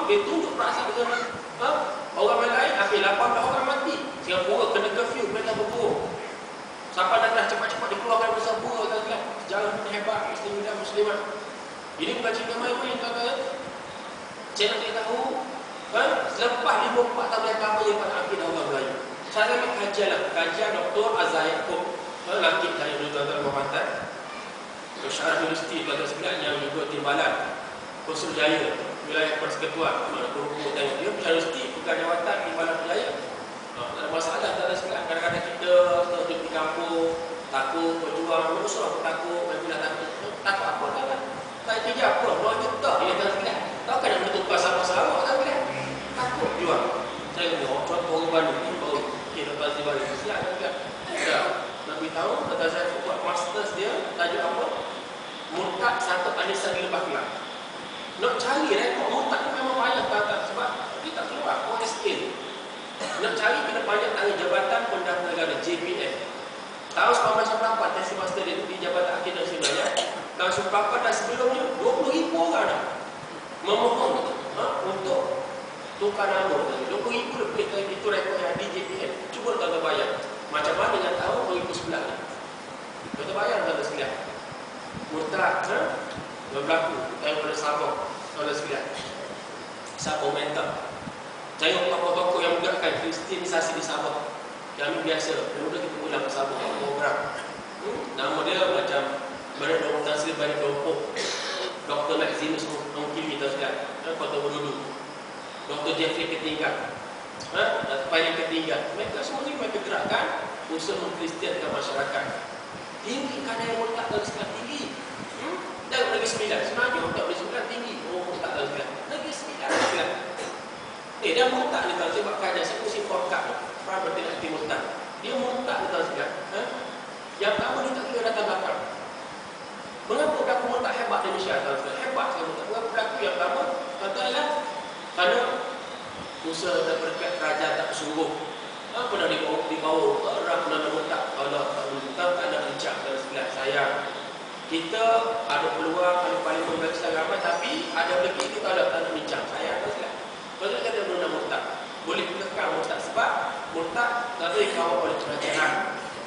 dia tunjuk perasaan dengan orang lain. Akhir 18 orang mati. Singapura kena curfew, mereka berburu. Sampai dah cepat-cepat dikeluarkan dari Singapura, tuan-tuan. Sejarah ini hebat, Muslimin dan Muslimat. Ini bukan cerita main-main, tuan-tuan. Saya nak tahu, selepas 54 tahun yang lama yang pada akidah orang Melayu. Saya ambil kajian Dr. Azhar Yaakob, lelaki saya dulu tuan-tuan bermantan. Syarah Universiti tuan-tuan sekalian yang juga timbalan Konsul Jaya, wilayah Persekutuan. Mana guru-guru tengok dia, Syarah Universiti bukan jawatan timbalan Jaya. Tak ada masalah tuan-tuan sekalian. Kadang-kadang kita hidup di kampung, takut berjuang, musuh aku takut, bila takut apa tuan-tuan? Tak kerja apa, luar juta dia tuan-tuan sekalian. Tak kena bertukar sama-sama tuan-tuan. Takut jual. Saya tengok contoh orang Bandung ni baru Dr. Azhar Siap juga. Ya, nak beritahu kata saya buat masters dia tajuk apa? Murtad satu anisan lepas kelam. Nak cari rekod murtad ni memang payah tuan-tuan sebab dia tak keluar OSN. Nak cari kena banyak tanya Jabatan Pendah Negara JPN. Tahun 1998 tesis master dia di Jabatan Akidah sebenarnya. Tahun 1998 dan sebelumnya 20,000 orang dah memohon untuk tukar nama. 20,000 lebih itu rekod yang di JPN. Cuba tuan-tuan bayar. Macam mana dengan tahun 2009 ni? Tuan-tuan bayar tuan-tuan sekalian. Murtad berlaku daripada Sabah tuan-tuan sekalian. Sabah mental. Tengok tokoh-tokoh yang menggerakkan kristianisasi di Sabah. Kami biasa, mudah kita pulang ke Sabah program. Nama dia macam Badan Dr. Nasir Bani Kelompok, Dr. Maximus Mungkili kita sekalian, Kota Berdulu, Dr. Jeffrey Ketingkat, Payang Ketingkat. Mereka semua ni mereka gerakkan usaha mengkristiankan masyarakat. Tinggi kadar yang murtad dalam sekalian tinggi. Dan Negeri Sembilan, sebenarnya murtad Negeri Sembilan tinggi. Murtad dalam sekalian Negeri Sembilan sekalian. Dia murtad ni tuan, sebab kajian saya mesti forecast ni. Faham berarti nanti murtad. Dia murtad ni tuan sekalian. Yang pertama dia tak kira datang belakang. Mengapa berlaku murtad hebat di Malaysia tuan sekalian? Hebat sekali murtad. Mengapa berlaku yang pertama? Tuan-tuan ialah kerana usaha daripada pihak kerajaan tak sungguh. Pernah dibawa orang pernah murtad. Kalau tak murtad tak ada rencang tuan sekalian. Sayang. Kita ada peluang ada paling membagi ramai tapi ada lagi itu tak ada rencang. Sayang tuan sekalian. Betul kata benda murtad. Boleh dikekang murtad sebab murtad tak boleh dikawal oleh kerajaan.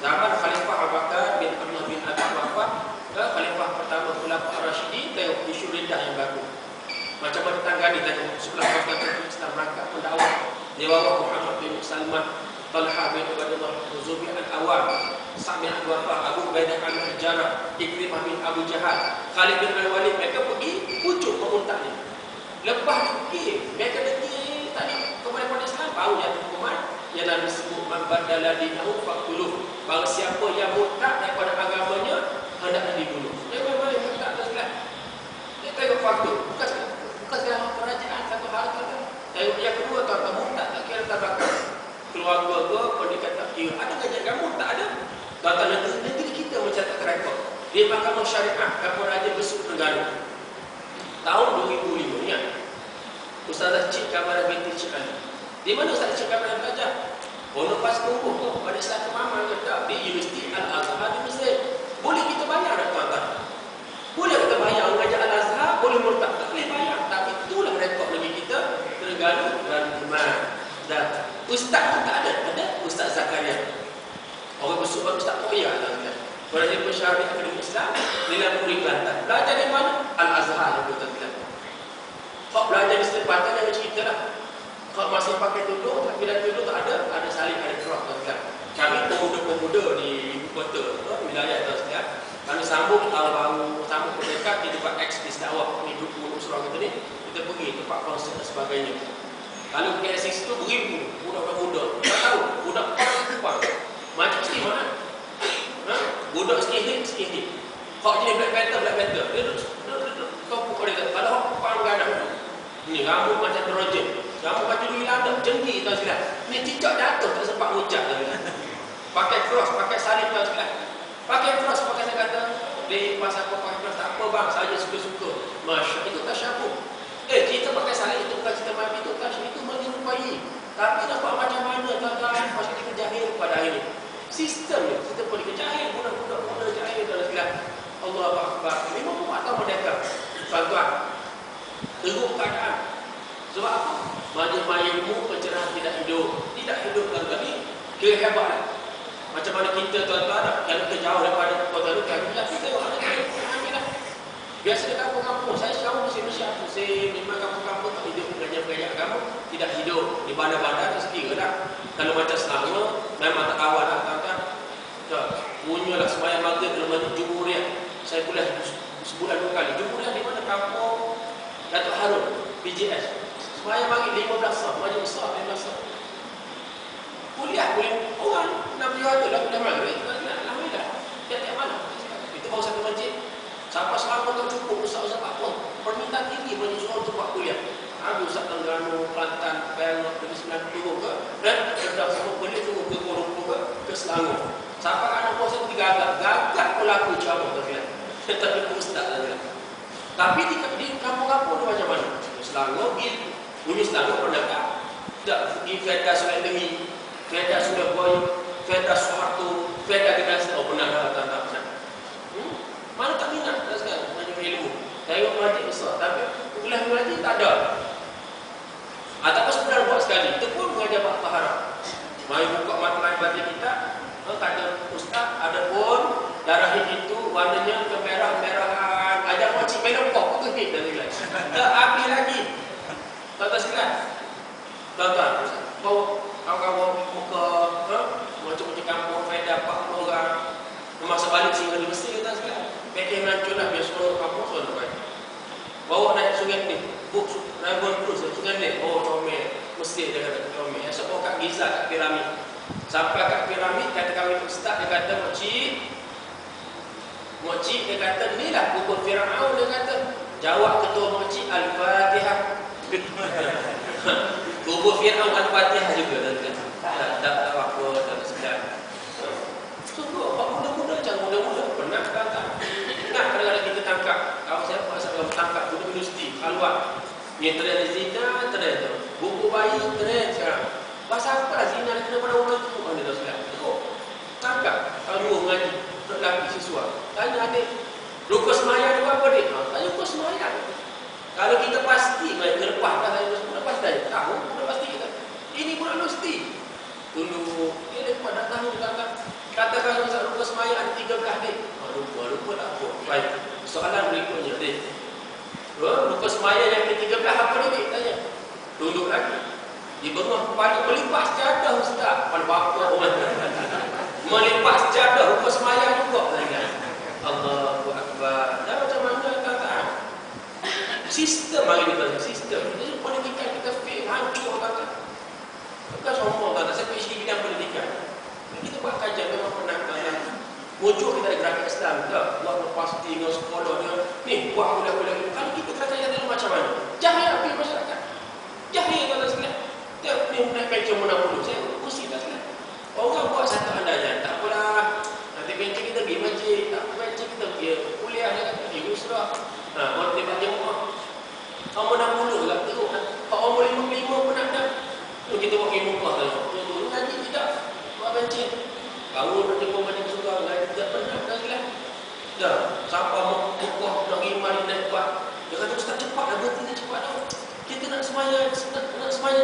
Zaman Khalifah Abu Bakar bin Abdullah bin Abi wafat, Khalifah pertama Khulafaur Ar-Rasyidin, tengok isu riddah yang berlaku. Macam mana tanggani tengok sebelah kota Islam merangkap pendakwah. Dia bawa Muhammad bin Salman, Talha bin Ubaidillah, Zubair al-Awwam, Sa'd bin Abi Waqqas, Abu Ubaidah al-Jarrah, Ikrimah bin Abu Jahal, Khalid bin Al-Walid. Mereka pergi pucuk pemurtad ni. Lepas pergi, mereka pergi tadi kepada Islam baru jatuh hukuman yang Nabi sebut man badala dinahu faqtuluh. Bahawa siapa yang murtad daripada agamanya hendaklah dibunuh. Dia memang murtad sekalian. Dia tengok faktor, bukan segala kerajaan satu hal kan. Tengok yang kedua tuan-tuan, murtad tak kira latar belakang. Keluarga ke, pendidikan tak kira. Ada kajian murtad ada. Tuan-tuan, negeri kita mencatat rekod. Di Mahkamah Syariah Kapolri Raja Besut Terengganu. Tahun 2005 ni Ustazah Cik Kamalah binti Cik Ali. Di mana Ustazah Cik Kamalah belajar? Pondok Pas Tumbuh tu pada satu mama kata di Universiti Al-Azhar di Mesir. Boleh kita bayar tak tuan-tuan? Boleh kita bayar mengajar Al-Azhar, boleh murtad tak boleh bayar. Tapi itulah rekod negeri kita Terengganu dan Iman. Dan ustaz pun tak ada Ustaz Zakaria. Orang bersubah Ustaz Toya tuan-tuan. Berada di Syariah Akademi Islam Nilai Puri Kelantan. Belajar di mana? Al-Azhar yang tuan-tuan. Kau belajar di setempatan yang cerita lah. Kau masih pakai tudung, tapi dah tudung tak ada salib, ada crop tuan-tuan. Kami pemuda-pemuda di ibu kota, wilayah tuan-tuan. Kami sambung tahun baru, sambung pendekat di tempat X di Sedawak, ni duduk Surau kita ni. Kita pergi tempat konsert dan sebagainya. Kalau KS6 tu beribu, budak-budak muda. Tak tahu, budak perempuan. Macam mesti mana? Budak sikit. Kau jenis black panther. Dia duduk topuk dia. Kalau kau gadang ni rambut macam terojen. Rambut baju hilang dah jengki tuan sekalian. Ni cicak jatuh tak sempat ucap tuan sekalian. Pakai cross, pakai salib tuan sekalian. Pakai cross, pakai saya kata di masa aku pakai cross tak apa bang, saya suka-suka. Masya itu tasyabuh. Kita pakai salib itu bukan cerita mati, itu menyerupai. Tapi nampak macam mana tuan-tuan pasal kita jahil pada hari ini. Sistem ni, kita boleh kejahil, budak-budak jahil tuan sekalian. Allahu Akbar. 54 tahun merdeka. Tuan-tuan, teruk keadaan. Sebab apa? Majlis ilmu pencerahan tidak hidup. Tidak hidup tuan-tuan ni kira hebat. Macam mana kita tuan-tuan kalau kita jauh daripada kota tu, kita tengok ada ambil lah. Biasa di kampung-kampung, saya sekarang di Malaysia pusing, memang kampung-kampung tak hidup pengajian-pengajian agama, tidak hidup. Di bandar-bandar tu sekira lah. Kalau macam Selangor, memang tak kawan lah tuan-tuan. Punyalah sembahyang maghrib dalam majlis Jumhuriyah. Saya kuliah sebulan 2 kali. Jumhuriyah di mana? Kampung Datuk Harun, PJS. Sembahyang maghrib 15 sah, majlis besar 15 sah. Kuliah orang 600 lah kuliah maghrib. Alhamdulillah. Tiap-tiap malam. Itu baru satu masjid. Sampai Selangor tak cukup ustaz-ustaz tak pun. Permintaan tinggi banyak suruh untuk buat kuliah. Ambil Ustaz Terengganu, Kelantan, Perak, Negeri Sembilan turun ke, dan dah semua boleh turun ke Kuala Lumpur ke Selangor. Sampai anak buah saya gagak pelaku ceramah tu kan. Tapi ustaz lah. Tapi di kampung-kampung tu macam mana? Selangor, bunyi Selangor pernah tak pergi Fedah Sungai Demi, Fedah Sungai Buaya, Fedah Soeharto, Fedah Gedasi. Oh pernah dah tak. Mana tak minat dah sekarang majlis ilmu. Tengok majlis besar, tapi kuliah majlis tak ada. Ataupun sebenarnya buat sekali, itu pun mengajar bab taharah. Mari buka mata batin kita, kata ustaz, ada pun darah itu warnanya kemerah-merahan. Ajar wajib minum kok ke kita ni lagi. Tak habis lagi. Tuan-tuan sekalian. Tuan-tuan, kawan-kawan muka macam-macam kampung Fedah 40 orang. Masa balik singgah di Mesir kita sekalian. Pekeh melancur lah biar seluruh kampung sudah baik. Bawa naik sungai ni, naik terus sungai ni. Oh comel, Mesir dia kata comel. Yang sebab kat Giza kat piramid. Sampai kat piramid kata kami ustaz dia kata Mokcik dia kata inilah kubur Firaun dia kata. Jawab ketua Mokcik Al-Fatihah. Kubur Firaun Al-Fatihah juga dia kata. Tak apa tak sedar. Sungguh muda-muda macam muda-muda pernah tangkap. Ingat kadang-kadang kita tangkap. Kalau saya pasal kalau tangkap budak universiti keluar. Ni trend zina, trend tu. Buku bayi trend sekarang. Pasal apa lah zina dia kena pada orang tu mana dah sekarang. Tengok. Tangkap. Kalau dua mengaji, budak lelaki siswa. Tanya adik, rukun sembahyang dia apa dia? Tanya rukun sembahyang. Kalau kita pasti mereka lepas dah saya sudah pasti dah tahu, sudah pasti kita. Ini budak universiti. Tunduk. Dia lepas dah tahu tangkap. Katakan misal rukun sembahyang ada 13 dik. Lupa tak apa. Baik. Soalan berikutnya dik. Rukun sembahyang yang ke-13 apa dik? Tanya. Tunduk lagi. Di bengah kepala melipat sejadah ustaz. Pada bapa orang. Melipat sejadah rukun sembahyang juga. Allahu Akbar. Dah macam mana kata? Sistem hari ni tuan. Sistem. Ini pendidikan kita hancur kata. Bukan sombong kata. Saya PhD bidang pendidikan. Kita buat kajian memang pernah muncul kita ada gerakan Islam tak? Buat lepas tinggal sekolah dia ni buat kuliah-kuliah. Kalau kita kata yang macam mana? Jahil habis masyarakat. Jahil kalau sekalian. Dia ni naik pencen menang dulu. Saya pusing tak sekalian. Orang buat satu andaian. Tak apalah. Nanti pencen kita pergi masjid. Tak apa pencen kita pergi kuliah. Dia kata pergi usrah. Orang dia bagi rumah. Orang menang dulu lah. Tengok. Orang boleh 55 pun nak dah. Kita buat pergi muka tengok. Ngaji tidak. Buat pencen. Bangun nak jumpa macam suka. Ngaji tidak pernah. Dah sekalian. Dah. Sampai muka nak pergi mari naik buat. Dia kata ustaz cepat dah. Berhenti cepat dah. Kita nak semuanya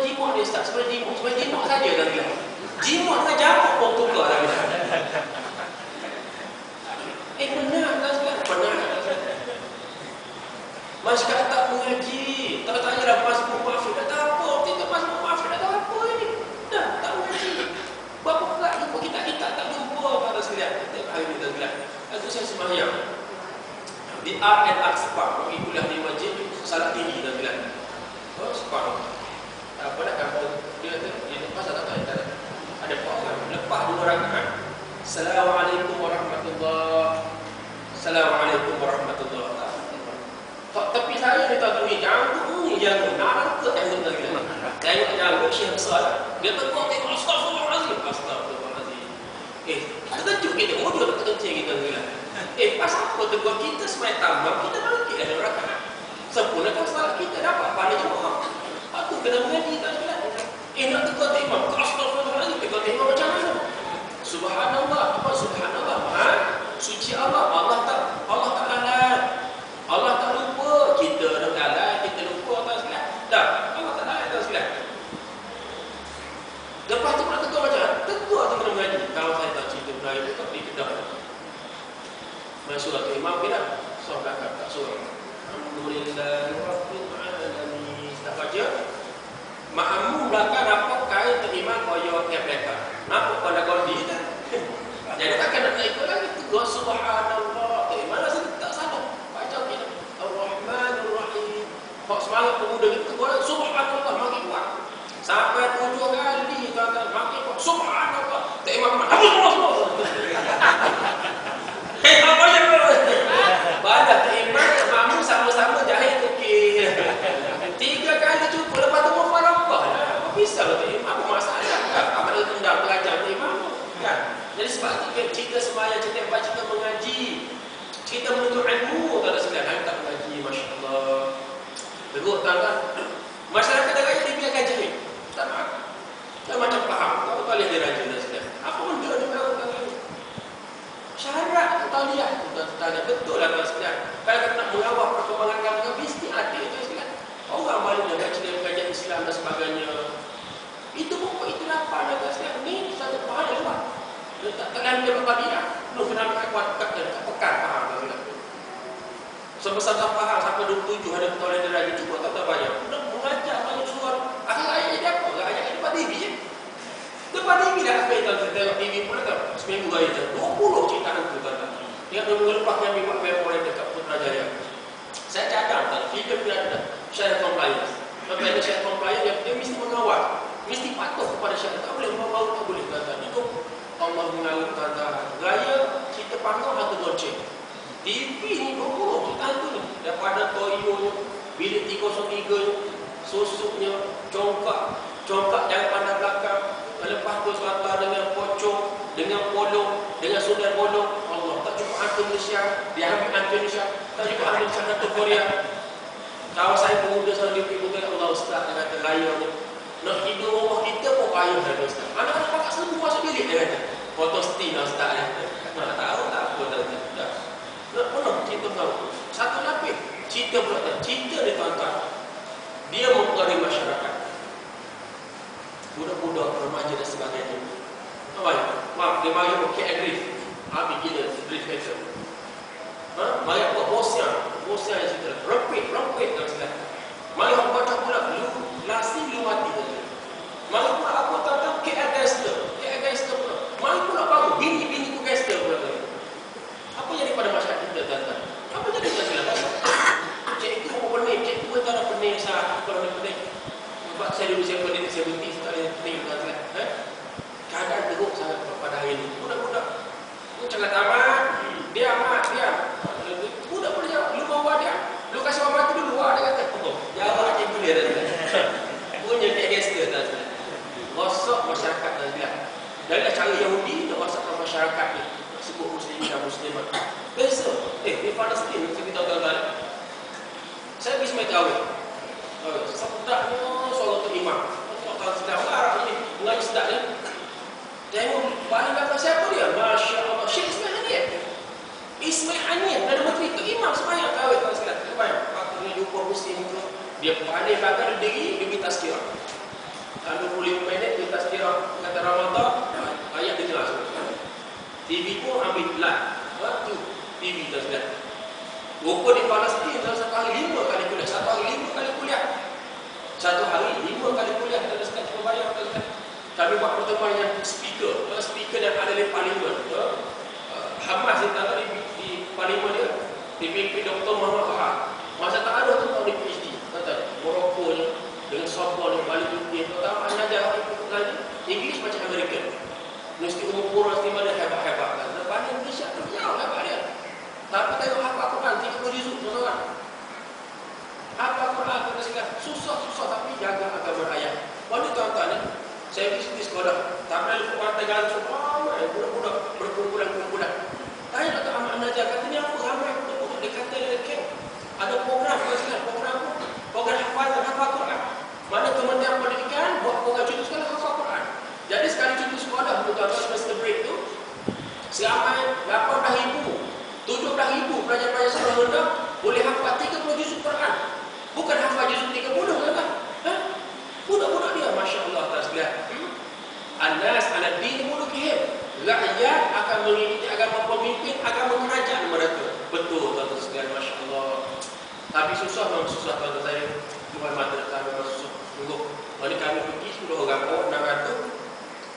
jimat ni ustaz. Semuanya jimat saja dah sekalian. Jimat dengan jamuk pun tukar dah. Benar dah sekalian. Benar dah sekalian. Masyarakat tak mengaji. Tak tanya dah masuk maafir. Dah tak apa. Kita masuk maafir. Dah tak apa ini. Dah tak mengaji. Berapa pula jumpa kita tak jumpa pada sekalian. Kita hari ni dah sekalian. Itu saya sembahyang. Di R&R Sepang. Pergi kuliah di masjid. Salat tinggi dah sekalian. Sepang. Apa nak kampung. Dia lepas tak tahu. Ada orang. Lepas 2 rakaat. Assalamualaikum warahmatullahi. Assalamualaikum warahmatullahi. Tapi saya ni tak tahu ni janggut ni janggut. Nak ke janggut lagi. Tengok janggut Syekh besar. Dia tengok astagfirullahalazim. Astagfirullahalazim. Terkejut kita. Mudah tak kencing kita ni lah. Pasal apa tegur kita semai tambah. Kita bangkit ada rakaat. Sempurnakan salat kita dapat pahala jemaah. Aku kena mengaji tak sekalian. Nak tegur imam. Astagfirullahalazim. Tegur imam macam mana? Subhanallah. Apa subhanallah? Suci Allah. Allah tak lalai. Allah tak lupa. Kita dah lalai. Kita lupa tak sekalian. Dah. Allah tak lalai. surah tu imam kita surah belakang tak surah. Alhamdulillah rabbil alamin. Tak baca. Makmum belakang nampak kain imam koyo ke belakang. Nampak pada gondi tu. Jadi takkan nak ikut lagi tu. Subhanallah. Imam rasa tak salah. Baca kita Ar-Rahmanur Rahim. Hak semangat pemuda kita boleh subhanallah makin kuat. Sampai 7 kali tuan-tuan makin kuat. Subhanallah. Tak imam mana? Allah. Hei, apa yang kau? Badak imam makmum sama-sama jahil kekil. 3 kali cukup lepas tu mufaraqah. Apa bisa lah imam? Apa masalah? Apa dia tendang belajar imam? Kan? Jadi sebab itu kita sembahyang, kita baca, kita mengaji, kita menuntut ilmu. Tuan-tuan sekalian, tak mengaji, masya-Allah. Teruk tuan-tuan. Masyarakat negara dibiarkan jahil. Tak maaf. Tak macam faham. Tak boleh diraja dan sekalian. Apa benda ni tuan-tuan? Syarat taliah tu tuan-tuan. Betul lah tuan sekalian. Kalau kita nak mengawal perkembangan agama, mesti ada tuan sekalian. Orang malu dah baca kajian Islam dan sebagainya. Itu pokok itu lapan tuan sekalian. Ni satu faham yang luar. Tak lain dia berpadiah. Lu kena kuat dan pekan faham tuan sekalian. Sebesar tak faham sampai 27 ada betul yang diraja cuba tak banyak. Nak mengajar banyak suara. Akhir ayat jadi apa? Ayat jadi depan TV je. Depan TV dah akhir tuan tengok TV pun tak. Seminggu raya je 20 cerita hantu tuan-tuan. Dia minggu lepas yang buat memori dekat Putrajaya. Saya cadang tak fikir tidak syariat compliance. Kalau ada syariat compliance dia mesti mengawal. Mesti patuh kepada syariat. Tak boleh mau tak boleh tuan-tuan. Itu Allah mengalir tuan-tuan. Raya cerita panggung atau gonceng. TV ni 20 cerita hantu ni. Daripada toyonya, bilik 303 susuknya, congkak jangan pandang belakang. Lepas tu selatan dengan pocong, dengan polong, dengan sundal bolong. Allah, tak cukup hantu Malaysia, dia ambil hantu Indonesia. Tak cukup hantu Malaysia, hantu Korea. Kawan saya pemuda seorang dia pergi kata, Allah Ustaz, dia kata raya ni. Nak hidup rumah kita pun raya dah Ustaz. Anak-anak pakat semua masuk bilik dia kata. Foto stin lah Ustaz ni. Nak tahu tak apa dah. Nak penuh cerita tahu. Satu lapis, cerita pula tak. Cerita dia tuan-tuan. Dia mempengaruhi masyarakat. Budak-budak, remaja dan sebagainya. Maaf, dia mari pakai agrif. Habis gila, agrif action. Mari buat bosnya yang cerita. Rempit dan sebagainya. Mari orang baca pula, nasi lu mati. Mari pula aku tentang KL gangster pula. Mari pula baru, bini-bini tu gangster pula. Apa jadi pada masyarakat kita tuan-tuan? Apa jadi tuan-tuan? Cikgu apa pening? Cikgu pun tak ada pening sah. Kalau ada pening. Sebab saya dulu saya pening, saya berhenti sekali pening tuan-tuan. Keadaan teruk sangat pada hari ini. Budak-budak. Lu cakap tamat, diam. Budak boleh jawab. Lu bawa dia. Lu kasih orang mati dulu. Dia kata, jawab cikgu dia tuan-tuan. Punya kayak gangster tuan-tuan. Rosak masyarakat tuan-tuan. Darilah cara Yahudi untuk rosakkan masyarakat ni. Sebut muslimin dan muslimat. Biasa. Di Palestin kita tuan-tuan. Saya pergi semai terawih. Sedapnya solat tu imam. Kalau sedap Arab ni mengaji sedap ni. Tengok paling belakang siapa dia? Masya-Allah, Syekh Ismail Hanif. Ismail Hanif dari menteri tu imam sembahyang terawih tuan sekalian. Sembahyang. Aku ni jumpa muslim tu. Dia paling belakang dia diri, dia minta tazkirah. 25 minit dia tazkirah kata Ramadan, ayat dia jelas. TV pun ambil live. Tu TV tuan sekalian. Rupa di Palestin dalam satu hari 5 kali kuliah. Satu hari 5 kali kuliah. Tuan sekalian, cuba bayang tuan sekalian. Kami buat pertemuan yang speaker yang ada di parlimen. Hamas yang tak ada di parlimen dia. Dipimpin Dr. Muhammad Fahad. Masa tak ada tu tahun di PhD. Tuan-tuan, Morocco ni dengan Sorbonne yang paling tinggi. Tuan-tuan, mengajar English macam American. Mesti umur kurang estima dia hebat-hebat kan. Lepas ni Malaysia tu jauh hebat dia. Tapi tengok hafal Quran 30 juzuk tuan-tuan. Hafal Quran susah tapi jaga agama ayat. Pada tuan-tuan ni, saya pergi sekolah. Tak pernah lupa pantai gantung. Budak-budak berkumpulan. Tanya Dr. Ahmad Najjar, kata ni apa ramai budak-budak dia kata dia ada program program hafal Quran. Mana Kementerian Pendidikan buat program cuti sekolah hafal Quran. Jadi sekali cuti sekolah tuan-tuan semester break tu seramai 17,000 pelajar-pelajar sekolah rendah boleh hafal 30 juzuk Quran. Bukan hafal juzuk 30 tuan-tuan. Budak-budak dia masya-Allah tak sekalian. An-nas ala din mulukihim. Rakyat akan mengikuti 10 orang, oh 600,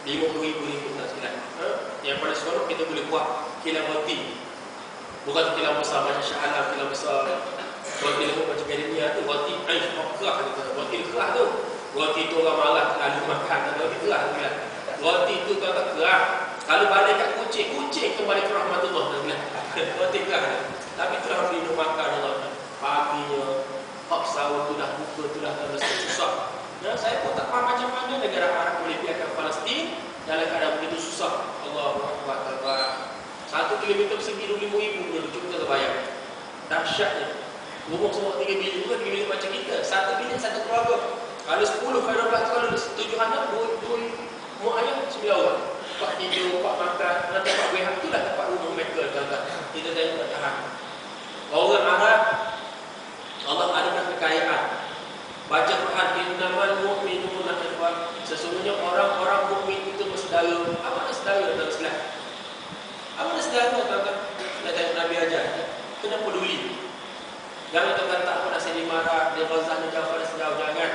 50,000 tak silap. Yang paling seronok kita boleh buat kilang roti. Bukan kilang besar macam Shah Alam, kilang besar. Roti lembut macam Gardenia tu, roti kerah tu. Roti kerah tu. Roti tu orang marah lalu makan, roti kerah tu bilang. Roti tu tuan-tuan kerah. Kalau balik kat kucing kembali ke rahmatullah tu bilang. Roti kerah tu. Tapi tu dah minum makan Allah. Paginya, hak sahur tu dah buka tu dah susah. Ya, saya pun tak faham macam mana negara Arab boleh biarkan Palestin dalam keadaan begitu susah. Allahu Akbar. 1 kilometer persegi 25,000 penduduk. Cuba kita bayang. Dahsyatnya. Rumah semua 3 bilik juga, 3 bilik macam kita. 1 bilik, 1 keluarga. Kalau 10, kalau 12, kalau 7 anak, 2 mak ayah, 9 orang. Pak tidur, pak makan, nanti pak berak, itulah tempat rumah mereka. Kita tengok tak tahan. Orang Arab, Allah adalah kekayaan. Baca Quran, innamal mu'minuna ikhwah. Sesungguhnya orang-orang mukmin itu bersaudara. Apa makna saudara dalam Islam? Apa makna saudara tuan-tuan? Kita tengok Nabi ajar. Kena peduli. Jangan tuan-tuan tak pernah saya dimarah, dia Ghazah negara Palestin, jangan.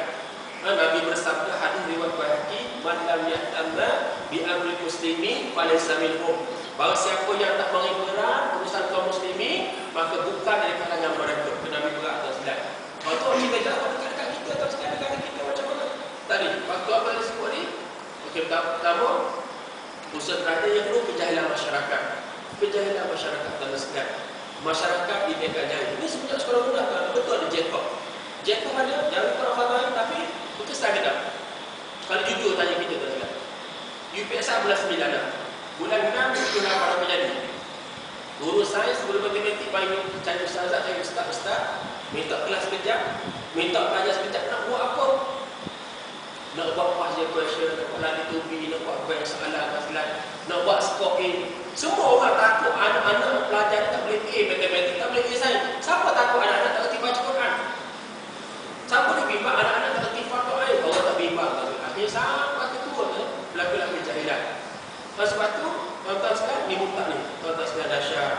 Nabi bersabda, hadis riwayat Baihaqi, man lam yahtamma bi amri muslimin falaysa minhum. Bahawa siapa yang tak mengibarkan urusan kaum muslimin, maka bukan dari kalangan mereka. Nabi berat atas Islam. Kalau kita jawab dekat kita atau sekarang negara kita macam mana? Tadi, waktu apa yang disebut ni? Okey, pertama, usaha terakhir yang kedua, kejahilan masyarakat. Kejahilan masyarakat dalam Islam. Masyarakat di Mekah Jaya. Ini semenjak sekolah mudah kan? Betul ada Jacob. Jacob ada, jangan korang faham, tapi berkesan ke tak? Kalau jujur tanya kita tuan-tuan. UPSR bulan 9 dah. Bulan 6, itu apa jadi? Guru sains, guru matematik, bagi cari ustazah, cari ustaz-ustaz, minta kelas sekejap, minta pelajar sekejap, nak buat apa? Nak buat partial question, nak buat lari tubi, nak buat bank soalan, nak buat scoring. Semua orang takut anak-anak pelajar tak boleh A matematik, tak boleh A sains. Siapa takut anak-anak tak kerti baca Quran? Siapa dia bimbang anak-anak tak kerti fatwa air? Orang tak bimbang. Akhirnya sampai ketua berlaku-laku kejahilan. Sebab tu, tuan-tuan sekalian, ni mutak ni. Tuan-tuan sekalian dahsyat.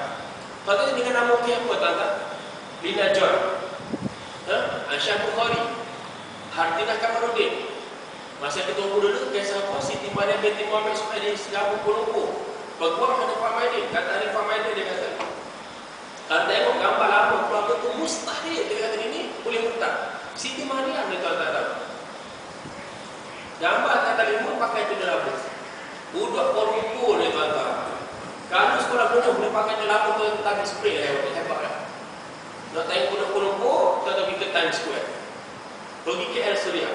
Tuan-tuan dengan nama dia apa tuan-tuan? Lina John, Aisyah Bukhari, Hartinah Kamarudin. Masa kita tunggu dulu, kisah apa? Siti Mariam binti Muhammad Ismail di Singapura Kuala Lumpur. Peguam ada Pak Maidin. Kata hari Pak Maidin, dia kata, kalau tengok gambar lama keluarga tu mustahil. Dia kata ini boleh mutak. Siti Mariam ni tuan-tuan tahu. Gambar kata limut pakai tu dalam budak Kuala Lumpur ni tuan-tuan. Kalau sekolah penuh boleh pakai tu lama tu tadi spray lah. Hebat lah. Nak tengok budak Kuala Lumpur, kita pergi ke Times Square. Pergi KL Suria.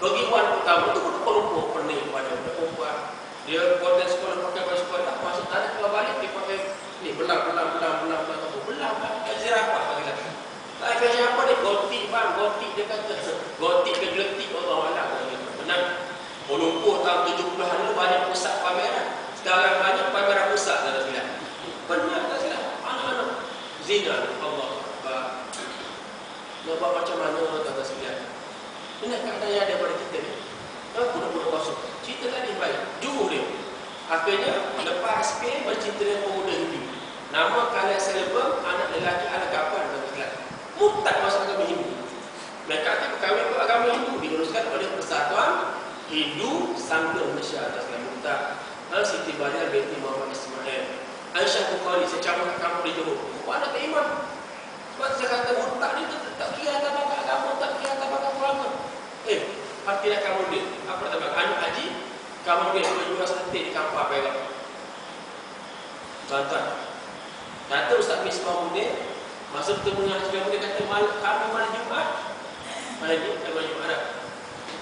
Pergi Wan Pertama, tu budak Kuala Lumpur pening pada budak perempuan. Dia buat sekolah pakai baju sekolah, tak masuk tanah, keluar balik, dia pakai ni, belang. Belang, zirapah bagi lagi. Tak fashion apa ni? Gotik bang, gotik dia kata. Gotik ke geletik, Allah Allah. Benar. Kuala Lumpur tahun 70-an dulu banyak pusat pameran. Sekarang banyak pameran pusat dalam silap. Benar tak silap? Anak-anak zina, Allah. Nak buat macam mana tuan-tuan sekalian? Ini keadaan yang ada pada kita ni. Budak-budak kosong. Cerita tadi baik. Jujur dia. Akhirnya lepas SPM bercinta dengan pemuda Hindu. Nama kalian selebam anak lelaki anak kapan tuan-tuan sekalian. Murtad masuk agama Hindu. Mereka akan berkahwin ke agama Hindu diuruskan oleh Persatuan Hindu Sangga Malaysia atas nama murtad. Siti Mariam binti Muhammad Ismail. Aisyah Bukhari, saya cabut kat kampung di Johor. Anak tak iman. Sebab saya kata murtad ni tak kira atas bakat agama, tak kira atas bakat keluarga. Hartinah Kamarudin, apa nama? Anu Haji Kamarudin berjual sate di Kampar Perak. Tuan-tuan, kata Ustaz Misbah Mudin, masa bertemu dengan Haji Kamarudin, kata kami malam Jumaat. Malam Jumaat.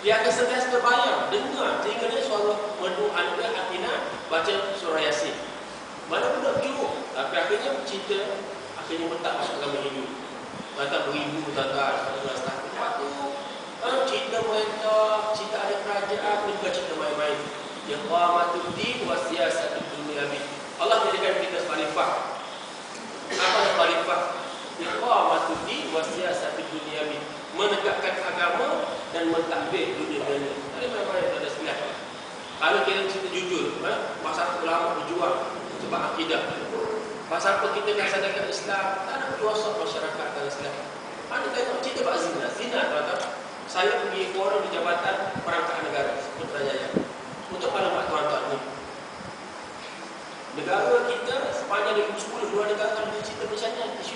Dia akan sentiasa terbayang, dengar telinga suara merdu anu Hartinah baca surah Yasin. Mana budak Johor, tapi akhirnya cerita akhirnya mentak masuk agama Hindu. Tuan-tuan beribu, tuan-tuan, 11 tahun. Lepas tu cerita mereka, cerita ada kerajaan, bukan cerita main-main. Iqamatuddin wa siyasatud dunyawi. Allah jadikan kita khalifah. Apa itu khalifah? Iqamatuddin wa siyasatud dunyawi. Menegakkan agama dan mentadbir dunia ini. Tadi main-main pada sebelah. Kalau kita cerita jujur, masa ulama berjuang sebab akidah. Masa apa kita nak sadarkan Islam, tak nak berjuang masyarakat dalam Islam. Anda tengok cerita bab zina. Zina tuan-tuan. Saya pergi forum di Jabatan Perangkat Negara.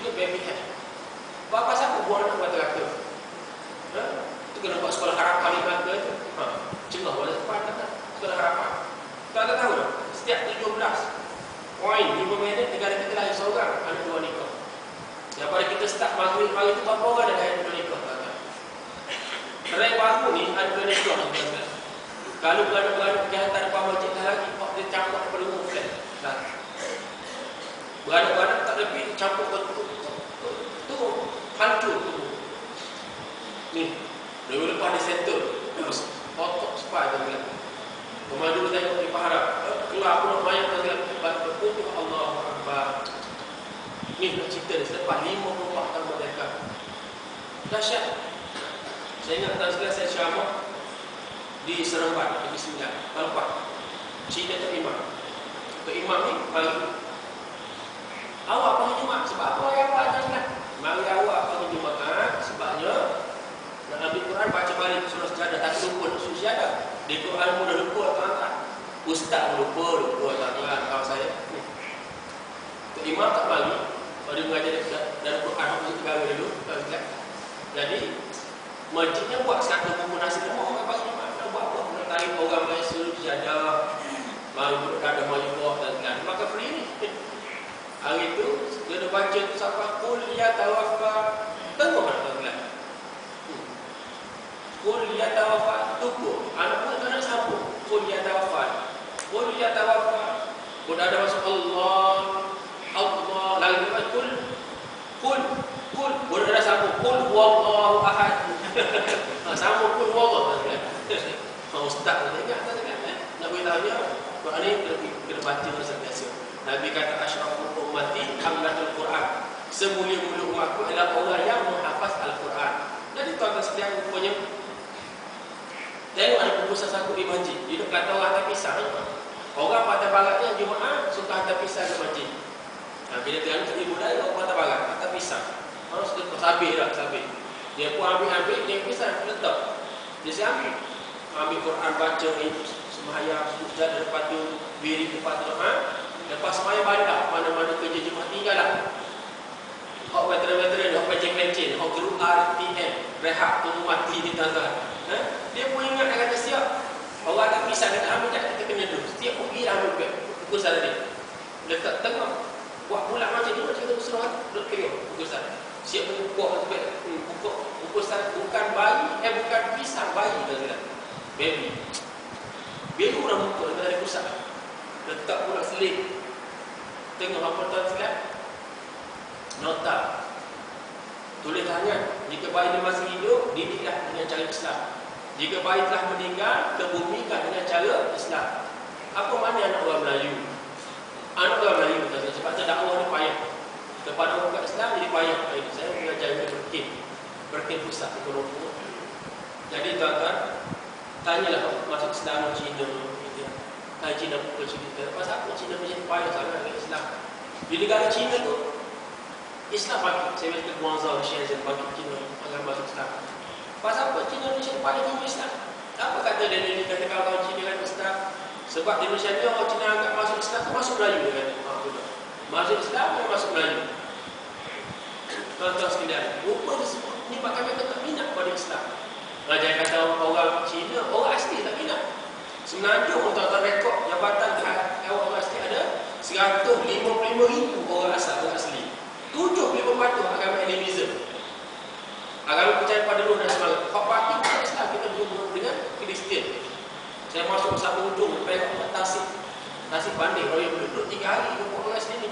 juga baby hair. Bapa siapa buat anak buat rata? Itu kena buat sekolah harapan di Melaka itu. Cengah boleh tempat tak? Sekolah harapan. Tak tahu tak? Setiap 5 minit negara kita lahir seorang anak dua nikah. Yang pada kita start maghrib pagi itu berapa orang ada yang dua nikah? Rai baru ni ada dua nikah. Kalau beranak-beranak kehatan depan masjid lagi, dia campur daripada umur flat. Beranak-beranak tak lebih campur betul. Tu hancur tu. Ni, dia lepas dia settle. Terus otot supaya dia bilang. Pemandu tengok di paharap. Keluar pun mayat dia bilang. Berkutuh Allahu Akbar. Ni nak cerita dia selepas 54 tahun merdeka. Dahsyat. Saya ingat tahun sekali saya ceramah di Seremban, di Sembilan, Palembang. Cina Tok Imam. Tok Imam ni pagi. Awak pergi Jumaat sebab apa yang awak ajarkan? Mari awak pergi Jumaat sebabnya nak ambil Quran baca balik surah sejadah tak lupa surah sejadah. Di Quran mudah lupa tuan-tuan. Ustaz lupa tuan-tuan kawan saya. Tok Imam tak mari. Dia mengajar dari Quran untuk negara dulu. Jadi masjidnya buat satu buku nasi lemak orang pagi Jumaat. Nak buat apa? Nak tarik orang main surah sejadah. Mari duduk ada majlis dan maka free ni. Hari itu dia dah baca tu sampai qul ya tawaffa. Tengok nak tuan-tuan. Qul ya tawaffa tubuh. Anak pun tak nak sambung. Qul ya tawaffa. Qul ya tawaffa. Qul ada masuk Allah. Allah lagi lepas qul. Qul ada sambung. Qul huwallahu ahad. Sambung qul huwallahu ahad. Ustaz nak ingat tak kan? Nak beritahu dia. Quran ni kena baca biasa. Nabi kata asyraful ummati hamlatul Quran. Semulia-mulia umatku adalah orang yang menghafaz Al-Quran. Jadi tuan-tuan sekalian rupanya tengok ada pembungkus satu di masjid. Dia kata orang hantar pisang. Orang Pantai Barat ni Jumaat suka hantar pisang ke masjid. Bila tengok tak ibu daya orang Pantai Barat hantar pisang. Sudah sabit dah, sabit. Dia pun ambil dia pisang letak. Dia ambil Quran baca sembahyang sujud lepas tu wirid lepas tu lepas sembahyang bandar mana-mana kerja Jumaat tinggal lah. Hak veteran-veteran hak pencen-pencen hak guru RTM rehat tunggu mati di tazar. Dia pun ingat dia kata siap orang tak pisah kata ambil tak kita kena duduk setiap pergi ambil pukul sana dia letak tengah buat pula macam ni macam kita berserah duduk tengok pukul sana siap pukul sana bukan bayi bukan pisang bayi kan baby orang muka dia ada pusat letak pula seling tengok apa tuan sekalian nota tulis tangan jika bayi dia masih hidup didiklah dengan cara Islam. Jika bayi telah meninggal, kebumikan dengan cara Islam. Apa mana anak orang Melayu? Anak orang Melayu sebab dakwah ni payah. Kepada orang Islam jadi payah. Saya mengajar berkin pusat ekonomi. Jadi tuan-tuan, tanyalah masuk Islam Cina. Cina pukul cerita. Pasal apa Cina menjadi payah sangat dengan Islam? Di negara Cina tu, Islam bagi. Saya berkata Guangzhou, Shenzhen bagi Cina agar masuk Islam. Pasal apa Cina Indonesia paling tinggi Islam? Apa kata dia ni kata kawan Cina kan Islam? Sebab di Indonesia ni orang Cina anggap masuk Islam tu masuk Melayu dia kata. Masuk Islam dan masuk Melayu. Tuan-tuan sekalian, rupa dia semua ni pakar mereka tak minat pada Islam. Jangan kata orang Cina, orang asli tak minat. Semenanjung tuan-tuan rekod jabatan orang asli ada 155,000 orang asli. 75% agama animism. Agama percaya pada roh dan semangat. Hak parti bukan Islam, kita berhubung dengan Kristian. Saya masuk satu hujung, perak tasik pandai. Kalau yang duduk 3 hari ke orang sini.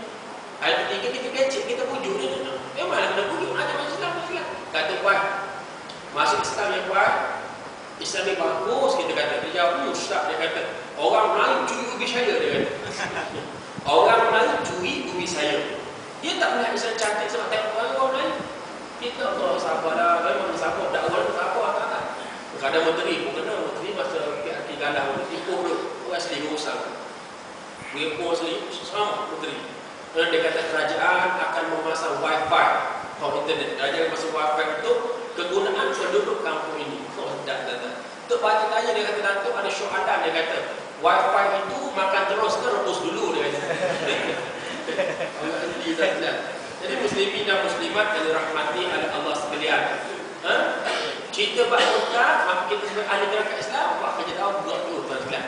Hari ketiga kita kecil, kita pujuk dia. Memanglah kena pujuk, ada masuk Islam. Kata puan, masuk Islam yang puan, Islam ni bagus, kita kata. Dia jawab, Ustaz, dia kata, orang Melayu curi ubi saya, dia kata. Orang Melayu curi ubi saya. Dia tak melihat Islam cantik sebab tengok orang Melayu. Kita Allah sabarlah, memang sabar dakwah tu sabar tak. Kadang menteri pun kena, menteri masa PRT galah ni tipu dia, orang asli urusan. Dia pun asli sama menteri. Dan dia kata kerajaan akan memasang wifi atau internet. Kerajaan masuk wifi itu kegunaan penduduk kampung ini. Tak. Untuk baca tanya dia kata Datuk ada syahadat dia kata wifi itu makan terus ke rebus dulu dia kata. Allah asli tak. Jadi muslimin dan muslimat yang dirahmati oleh Allah sekalian. Cerita bab Mekah, maka kita sebagai ahli gerakan Islam buat kerja tahu buat dulu tuan sekalian.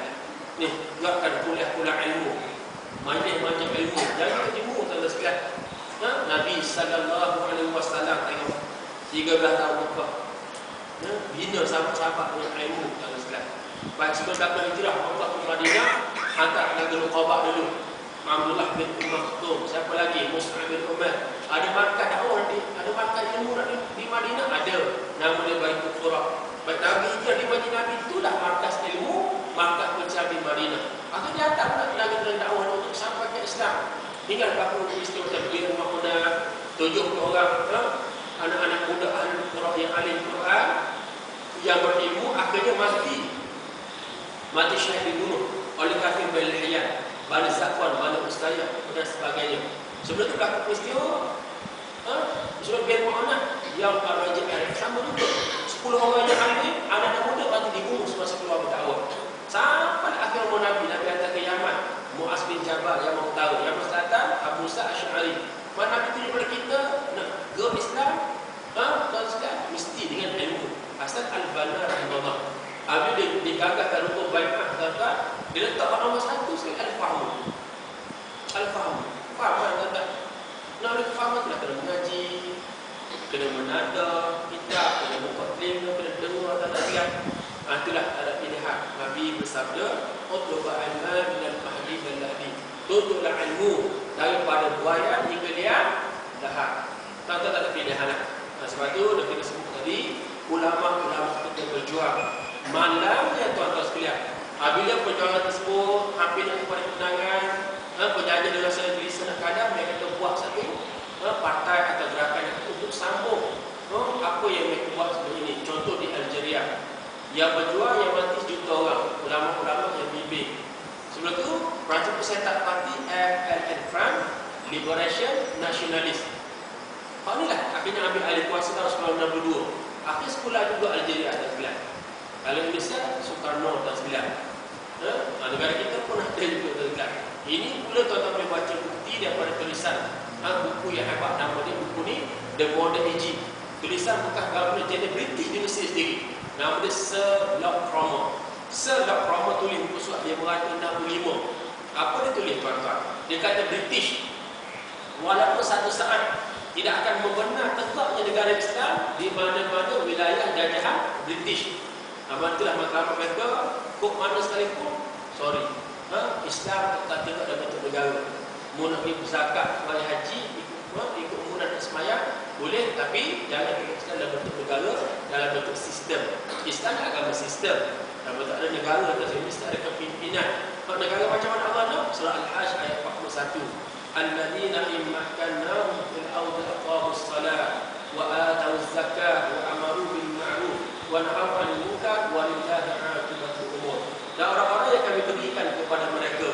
Ni, buatkan kuliah-kuliah ilmu. Majlis-majlis ilmu. Jangan terjemu tuan sekalian. Nabi sallallahu alaihi wasallam tengok 13 tahun Mekah. Bina sahabat-sahabat dengan ilmu tuan sekalian. Baik sebelum datang hijrah Mekah ke Madinah, hantar Nabi Nuqabah dulu. Abdullah bin Maktum, siapa lagi? Mus'ab bin Umar. Ada markah dakwah ada markah ilmu di Madinah, ada. Nama dia Baitul Qura. Baik Nabi hijrah di Madinah, itulah markas ilmu, markas pencar di Madinah. Maka dia hantar pula tenaga dakwah untuk sampai ke Islam. Tinggal 40 istri takbir makna 70 orang anak-anak muda ahli Quran yang alim Quran yang berilmu akhirnya mati syahid dibunuh oleh kafir Bani Bani Zakwan, Bani Ustayah dan sebagainya. Sebelum itu berlaku peristiwa Surah bin Mu'anah yang Raja Arif sama juga 10 orang yang alim, anak muda mati dibunuh semasa keluar berdakwah. Sampai akhir Nabi hantar ke Yaman, Mu'az bin Jabal yang mau tahu, yang selatan Abu Musa Asy'ari. Mana kita daripada kita nak go Islam, mesti dengan ilmu. Hasan Al-Banna rahimahullah. Habis dia gagahkan rukun bai'ah, kata dia letak nombor 1 sekali al-fahmu. Al-fahmu. Faham kata. Nak ada kefahaman kena mengaji, kena menada kitab, kena mukaddim, kena dengar kata dia. Itulah ada pilihan. Nabi bersabda, "Utlubul ilma minal mahdi wal lahdi." Tuntutlah ilmu daripada buaya hingga dia lahad. Tak ada pilihan. Sebab itu dah kita sebut tadi, ulama-ulama kita berjuang. Malamnya tuan-tuan sekalian, apabila perjuangan tersebut hampir nak kepada kemenangan, penjajah dengan saya tulisan kadang mereka kata buat satu partai atau gerakan untuk sambung apa yang mereka buat sebelum ini. Contoh di Algeria, yang berjuang yang mati sejuta orang, ulama-ulama yang bimbing. Sebelum itu Perancis pun set up parti FLN, France Liberation Nationalist. Hal inilah akhirnya ambil alih kuasa tahun 1962. Akhir sekolah juga Algeria dan sebelah. Kalau Indonesia Soekarno dan sebelah. Negara kita pun ada juga dan. Ini pula tuan-tuan boleh baca bukti daripada tulisan buku yang hebat, nama dia buku ni The Modern Egypt. Tulisan bekas Governor General British di Mesir sendiri. Nama dia Sir Lord Cromer. Sir Lord Cromer tulis buku surat dia berada 65. Apa dia tulis tuan-tuan? Dia kata British walaupun satu saat tidak akan membenar tegaknya negara Islam di mana-mana wilayah jajahan British. Itulah matlamat mereka, kok mana sekalipun, sorry, Islam tetap tegak dalam bentuk negara. Mau nak pergi zakat, bayar haji, ikut umuran dan semayang, boleh, tapi jangan ikut Islam dalam bentuk negara, dalam bentuk sistem. Islam agama sistem. Dalam bentuk ada negara, mesti ada kepimpinan. Kalau negara macam mana Allah nak? Surah Al-Hajj ayat 41. Alladzina immakannahum fil ardi aqamus salat wa atawuz zakah wa amaru bil ma'ruf wa nahaw 'anil munkar wa lillahi 'aqibatul umur. Dan orang-orang yang kami berikan kepada mereka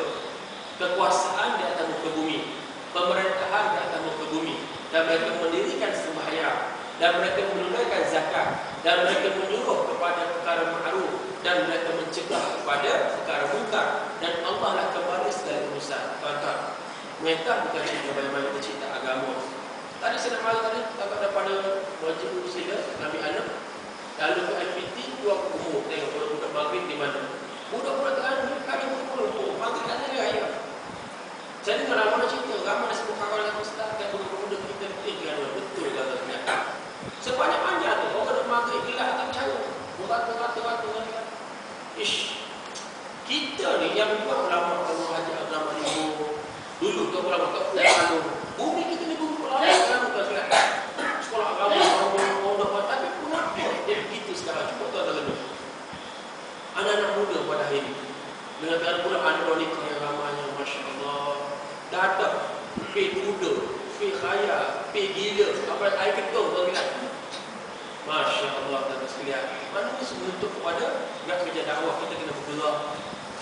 kekuasaan di atas muka bumi, pemerintahan di atas muka bumi, dan mereka mendirikan sembahyang, dan mereka menunaikan zakat, dan mereka menyuruh kepada perkara ma'ruf, dan mereka mencegah kepada perkara munkar, dan Allah lah kembali segala urusan. Tuan-tuan, mereka bukan cerita bagaimana kita cerita agama. Tadi saya nak malam tadi tak pada wajib usia Nabi Anak, lalu ke IPT dua umur tengok budak-budak maghrib di mana. Budak-budak Terengganu kali umur maghrib tak ada raya. Jadi mana-mana cerita ramai sebut kawan dengan ustaz dan budak-budak kita betul kata ternyata. Sebanyak-banyak tu orang duduk maghrib gelap tak percaya. Batu-batu ish. Kita ni yang buat ulama kalau Haji Abdul Rahman dulu tu ulama tak lalu. Bumi kita ni bumi ulama kan bukan sekolah. Sekolah agama orang dapat tapi pun dia begitu sekarang. Cuba tuan-tuan dulu. Anak-anak muda pada hari ini dengan pula anak wanita yang ramainya, masya-Allah. Dadah, pergi muda, pergi khayal, pergi gila, apa air ketul tuan bilang. Masya-Allah dan sekalian. Mana ni sebentuk kepada gerak kerja dakwah kita kena bergerak,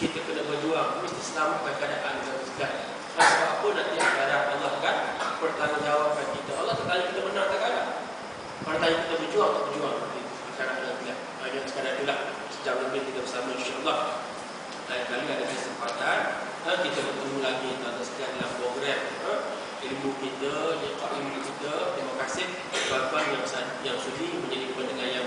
kita kena berjuang, mesti selamatkan keadaan dan sekalian. Sebab apa nanti akhirat Allah kan pertanggungjawabkan kita. Allah tak tanya kita benar tak ada. Kalau tanya kita berjuang tak berjuang nanti akhirat Allah tidak. Hanya sekadar itulah sejam lebih kita bersama insya-Allah. Lain kali ada kesempatan kita bertemu lagi tuan-tuan sekalian dalam program ilmu kita, nyekak ilmu kita. Terima kasih tuan-tuan yang sudi menjadi pendengar yang